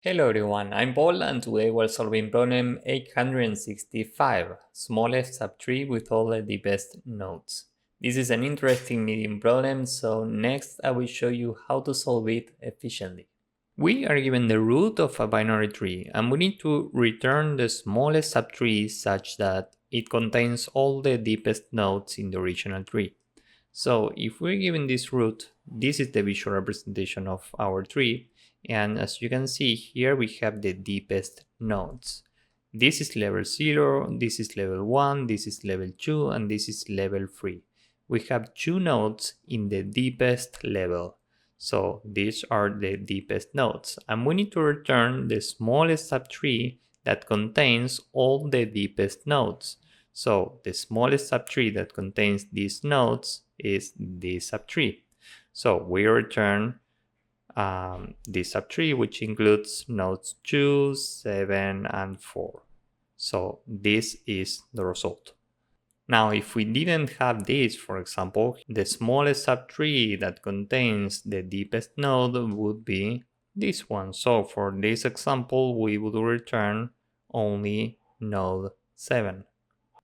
Hello everyone, I'm Paul and today we're solving problem 865, smallest subtree with all the deepest nodes. This is an interesting medium problem, so next I will show you how to solve it efficiently. We are given the root of a binary tree and we need to return the smallest subtree such that it contains all the deepest nodes in the original tree. So if we're given this root, this is the visual representation of our tree. And as you can see here, we have the deepest nodes. This is level 0, this is level 1, this is level 2, and this is level 3. We have 2 nodes in the deepest level. So these are the deepest nodes. And we need to return the smallest subtree that contains all the deepest nodes. So the smallest subtree that contains these nodes is this subtree. So we return this subtree, which includes nodes 2, 7, and 4. So this is the result. Now, if we didn't have this, for example, the smallest subtree that contains the deepest node would be this one. So for this example, we would return only node 7.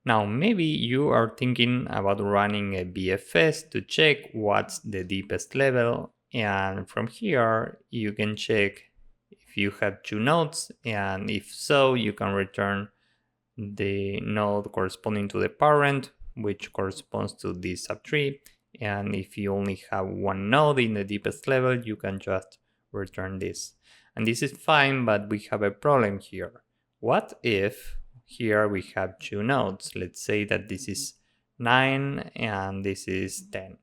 Now, maybe you are thinking about running a BFS to check what's the deepest level, and from here you can check if you have 2 nodes, and if so, you can return the node corresponding to the parent, which corresponds to this subtree, and if you only have 1 node in the deepest level, you can just return this. And this is fine, but we have a problem here. What if here we have 2 nodes? Let's say that this is 9 and this is 10.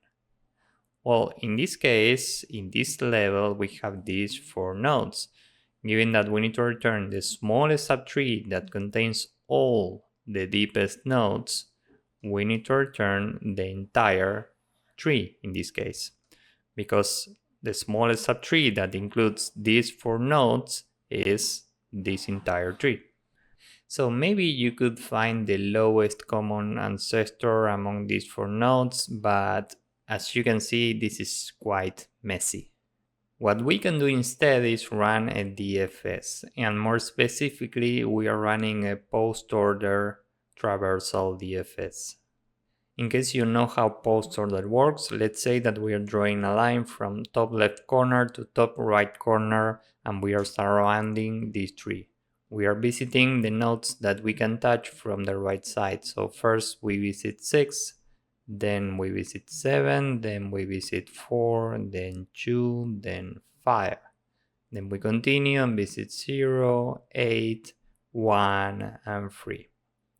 Well, in this case, in this level, we have these 4 nodes. Given that we need to return the smallest subtree that contains all the deepest nodes, we need to return the entire tree in this case, because the smallest subtree that includes these 4 nodes is this entire tree. So maybe you could find the lowest common ancestor among these 4 nodes, but as you can see, this is quite messy. What we can do instead is run a DFS, and more specifically, we are running a post-order traversal DFS. In case you know how post-order works, let's say that we are drawing a line from top left corner to top right corner, and we are surrounding this tree. We are visiting the nodes that we can touch from the right side. So first we visit 6, then we visit 7, then we visit 4, then 2, then 5. Then we continue and visit 0, 8, 1, and 3.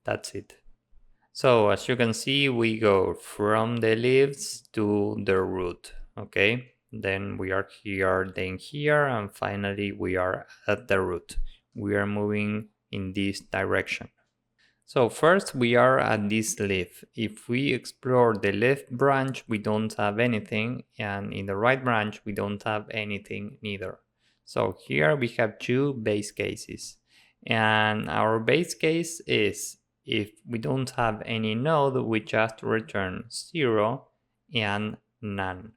That's it. So as you can see, we go from the leaves to the root, okay? Then we are here, then here, and finally we are at the root. We are moving in this direction. So first we are at this leaf. If we explore the left branch, we don't have anything, and in the right branch, we don't have anything neither. So here we have 2 base cases. And our base case is if we don't have any node, we just return 0 and none.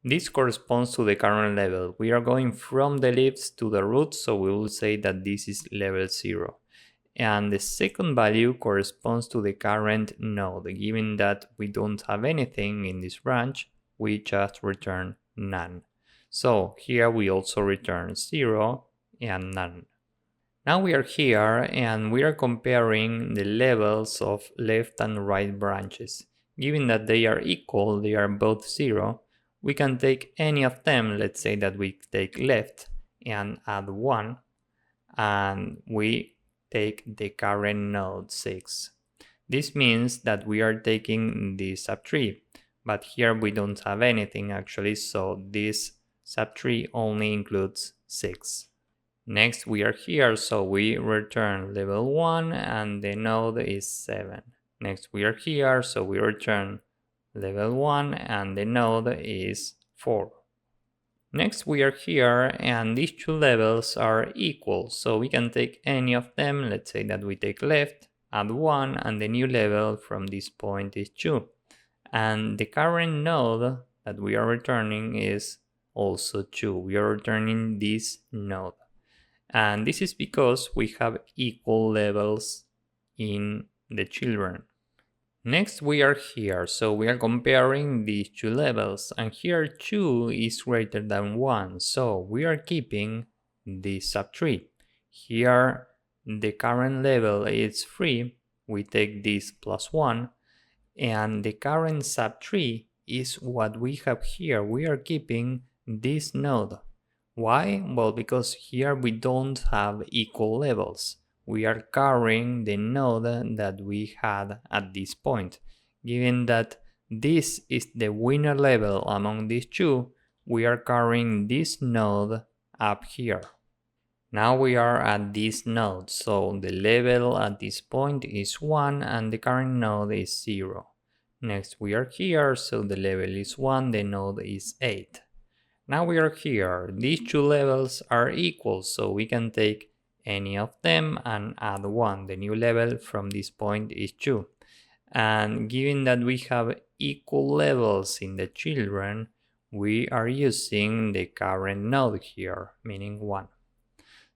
This corresponds to the current level. We are going from the leaves to the root, so we will say that this is level 0. And the second value corresponds to the current node. Given that we don't have anything in this branch, we just return none. So here we also return 0 and none. Now we are here and we are comparing the levels of left and right branches. Given that they are equal, they are both 0, we can take any of them. Let's say that we take left and add 1, and we take the current node 6. This means that we are taking the subtree, but here we don't have anything actually, so this subtree only includes 6. Next we are here, so we return level 1 and the node is 7. Next we are here, so we return level 1 and the node is 4. Next we are here and these 2 levels are equal, so we can take any of them. Let's say that we take left, add 1, and the new level from this point is 2. And the current node that we are returning is also 2. We are returning this node. And this is because we have equal levels in the children. Next we are here, so we are comparing these two levels, and here 2 is greater than 1, so we are keeping this subtree. Here the current level is 3, we take this plus 1, and the current subtree is what we have here. We are keeping this node. Why? Well, because here we don't have equal levels. We are carrying the node that we had at this point. Given that this is the winner level among these two, we are carrying this node up here. Now we are at this node, so the level at this point is 1 and the current node is 0. Next we are here, so the level is 1, the node is 8. Now we are here, these two levels are equal, so we can take any of them and add 1. The new level from this point is 2. And given that we have equal levels in the children, we are using the current node here, meaning 1.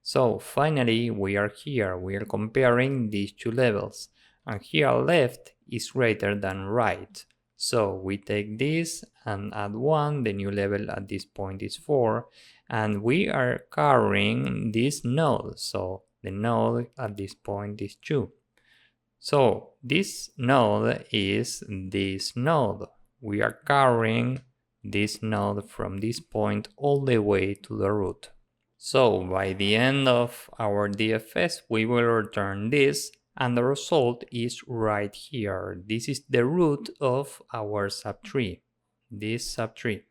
So finally we are here, we are comparing these two levels, and here left is greater than right. So we take this and add 1, the new level at this point is 4, and we are carrying this node, so the node at this point is 2. So this node is this node. We are carrying this node from this point all the way to the root. So by the end of our DFS, we will return this, and the result is right here. This is the root of our subtree, this subtree.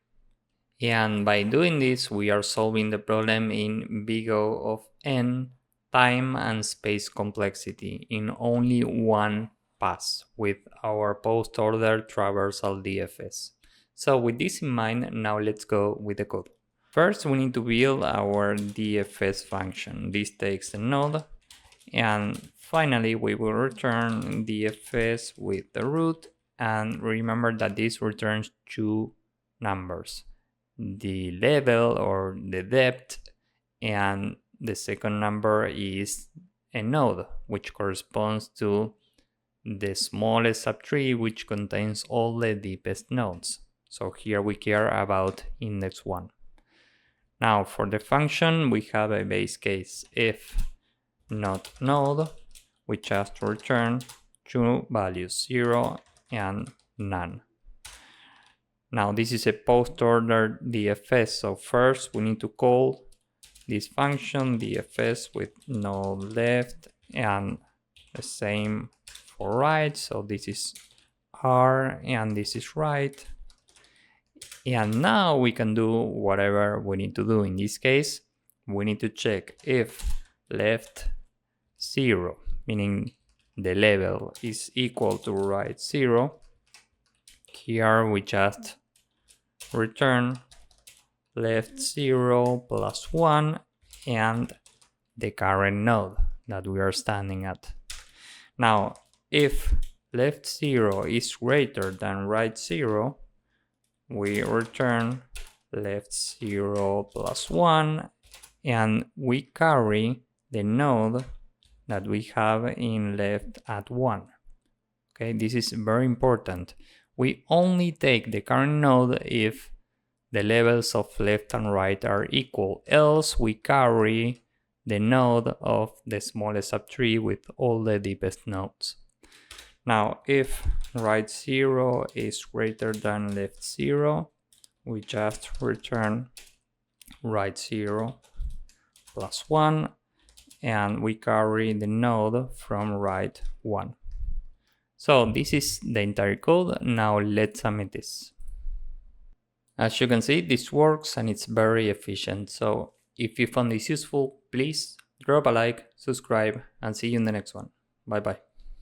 And by doing this, we are solving the problem in big O of n, time and space complexity, in only one pass with our post-order traversal DFS. So with this in mind, now let's go with the code. First, we need to build our DFS function. This takes a node, and finally we will return DFS with the root, and remember that this returns two numbers, the level or the depth, and the second number is a node, which corresponds to the smallest subtree, which contains all the deepest nodes. So here we care about index 1. Now for the function, we have a base case if not node, we just return two values, 0 and none. Now this is a post-order DFS, so first we need to call this function DFS with node left and the same for right, so this is R and this is right. And now we can do whatever we need to do. In this case, we need to check if left 0, meaning the level is equal to right 0. Here we just return left 0 plus 1 and the current node that we are standing at. Now, if left 0 is greater than right 0, we return left 0 plus 1 and we carry the node that we have in left at 1. Okay, this is very important. We only take the current node if the levels of left and right are equal, else we carry the node of the smallest subtree with all the deepest nodes. Now, if right 0 is greater than left 0, we just return right 0 plus 1 and we carry the node from right 1. So this is the entire code. Now let's submit this. As you can see, this works and it's very efficient. So if you found this useful, please drop a like, subscribe, and see you in the next one. Bye bye.